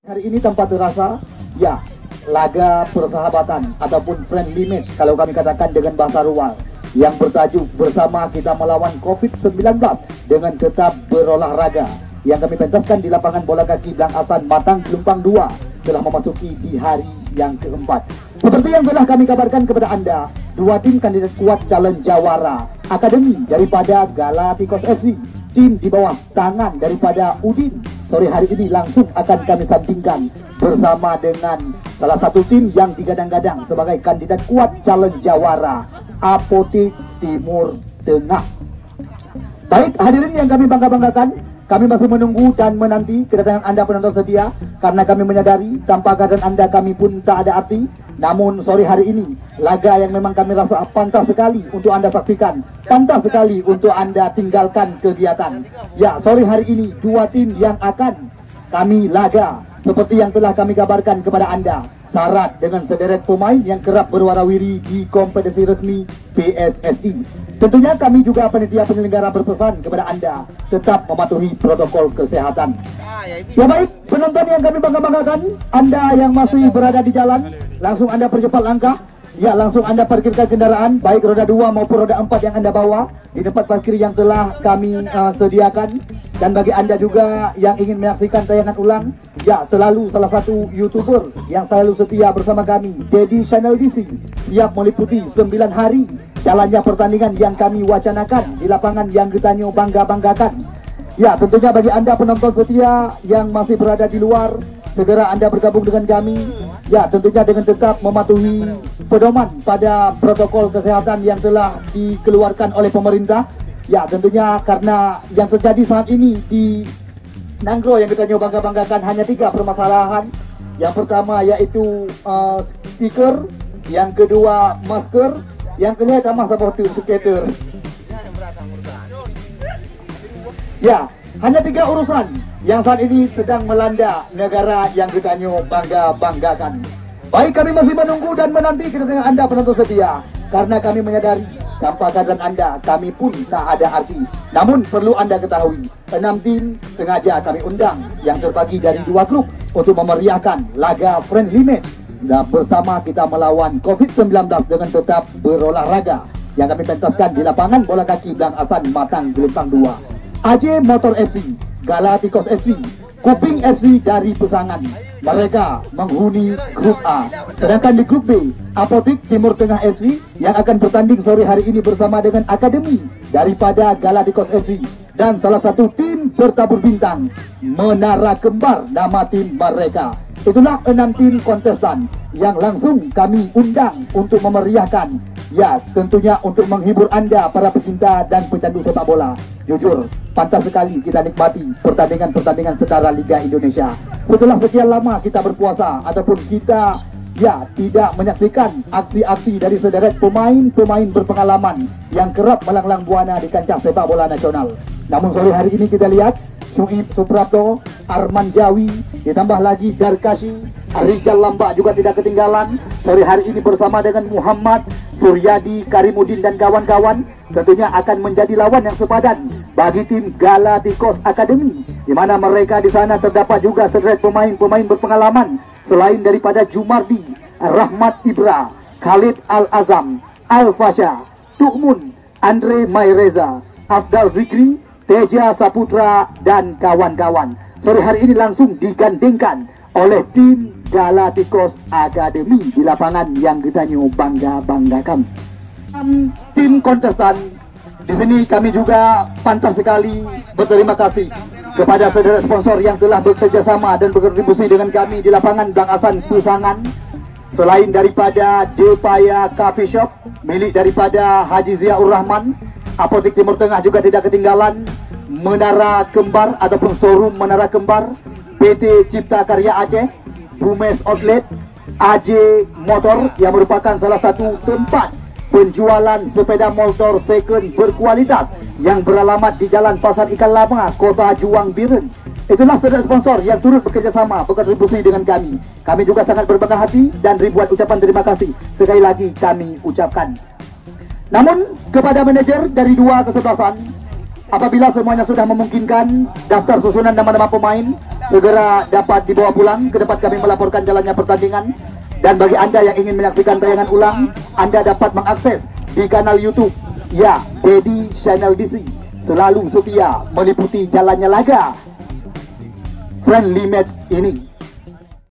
Hari ini tanpa terasa, ya, laga persahabatan ataupun friendly match kalau kami katakan dengan bahasa ruang yang bertajuk bersama kita melawan COVID-19 dengan tetap berolahraga yang kami pentaskan di lapangan bola kaki Blang Asan Matang Gelumpang 2 telah memasuki di hari yang keempat. Seperti yang telah kami kabarkan kepada Anda, dua tim kandidat kuat calon jawara akademi daripada Galacticos FC, tim di bawah tangan daripada Udin, sore hari ini langsung akan kami sandingkan bersama dengan salah satu tim yang digadang-gadang sebagai kandidat kuat calon jawara, Apotik Timur Tengah. Baik hadirin yang kami bangga-banggakan, kami masih menunggu dan menanti kedatangan Anda penonton setia, karena kami menyadari tanpa kehadiran Anda kami pun tak ada arti. Namun sore hari ini laga yang memang kami rasa pantas sekali untuk Anda saksikan, pantas sekali untuk Anda tinggalkan kegiatan. Ya, sore hari ini dua tim yang akan kami laga seperti yang telah kami kabarkan kepada Anda, syarat dengan sederet pemain yang kerap berwarawiri di kompetisi resmi PSSI. Tentunya kami juga panitia penyelenggara berpesan kepada Anda tetap mematuhi protokol kesehatan. Ya baik, penonton yang kami bangga-banggakan, Anda yang masih berada di jalan, langsung Anda percepat langkah. Ya, langsung Anda parkirkan kendaraan, baik roda 2 maupun roda 4 yang Anda bawa di tempat parkir yang telah kami sediakan. Dan bagi Anda juga yang ingin menyaksikan tayangan ulang, ya, selalu salah satu YouTuber yang selalu setia bersama kami, Dedi Channel DC, siap meliputi 9 hari jalannya pertandingan yang kami wacanakan di lapangan yang kita bangga-banggakan. Ya, tentunya bagi Anda penonton setia yang masih berada di luar, segera Anda bergabung dengan kami. Ya, tentunya dengan tetap mematuhi pedoman pada protokol kesehatan yang telah dikeluarkan oleh pemerintah. Ya, tentunya karena yang terjadi saat ini di Nanggro yang kita bangga-banggakan hanya 3 permasalahan. Yang pertama yaitu stiker, yang kedua masker, yang kelihatan masa seperti skater. Ya, hanya 3 urusan yang saat ini sedang melanda negara yang kita bangga-banggakan. Baik, kami masih menunggu dan menanti kedatangan Anda penonton setia, karena kami menyadari tanpa kehadiran Anda kami pun tak ada arti. Namun perlu Anda ketahui, 6 tim sengaja kami undang yang terbagi dari 2 klub untuk memeriahkan laga friendly match dan bersama kita melawan COVID-19 dengan tetap berolahraga yang kami pentaskan di lapangan bola kaki Blang Asan Matang Gelumpang 2. AJ Motor FC, Galacticos FC, Kuping FC dari Pesangan, mereka menghuni grup A. Sedangkan di grup B, Apotik Timur Tengah FC yang akan bertanding sore hari ini bersama dengan akademi daripada Galacticos FC. Dan salah satu tim bertabur bintang, Menara Kembar nama tim mereka. Itulah 6 tim kontestan yang langsung kami undang untuk memeriahkan. Ya, tentunya untuk menghibur Anda para pecinta dan pecandu sepak bola. Jujur, pantas sekali kita nikmati pertandingan-pertandingan setara Liga Indonesia. Setelah sekian lama kita berpuasa ataupun kita tidak menyaksikan aksi-aksi dari sederet pemain-pemain berpengalaman yang kerap melanglang buana di kancah sepak bola nasional. Namun sore hari ini kita lihat Suib Suprapto, Arman Jawi, ditambah lagi Darkashi, Rizal Lamba juga tidak ketinggalan. Sore hari ini bersama dengan Muhammad Suryadi, Karimudin dan kawan-kawan tentunya akan menjadi lawan yang sepadan bagi tim Galacticos Academy, di mana mereka di sana terdapat juga sederet pemain-pemain berpengalaman selain daripada Jumardi, Rahmat Ibra, Khalid Al-Azam, Al-Fasha, Tukmun, Andre Mayreza, Afdal Zikri, Teja Saputra dan kawan-kawan. Sore hari ini langsung digandengkan oleh tim Galacticos Academy di lapangan yang kita bangga-banggakan. Tim kontestan di sini kami juga pantas sekali berterima kasih kepada saudara sponsor yang telah bekerjasama dan berkontribusi dengan kami di lapangan Blang Asan Pesangan. Selain daripada Depaya Coffee Shop milik daripada Haji Ziaur Rahman, Apotik Timur Tengah juga tidak ketinggalan, Menara Kembar ataupun showroom Menara Kembar, PT Cipta Karya Aceh, Bumes Outlet, AJ Motor yang merupakan salah satu tempat penjualan sepeda motor second berkualitas yang beralamat di Jalan Pasar Ikan Lama, Kota Juang Biren. Itulah saudara sponsor yang turut bekerjasama berkontribusi dengan kami. Kami juga sangat berbangga hati dan ribuan ucapan terima kasih sekali lagi kami ucapkan. Namun kepada manajer dari 2 kesebelasan, apabila semuanya sudah memungkinkan, daftar susunan nama-nama pemain segera dapat dibawa pulang. Ke depan kami melaporkan jalannya pertandingan. Dan bagi Anda yang ingin menyaksikan tayangan ulang, Anda dapat mengakses di kanal YouTube ya, Dedi Channel DC. Selalu setia meliputi jalannya laga friendly match ini.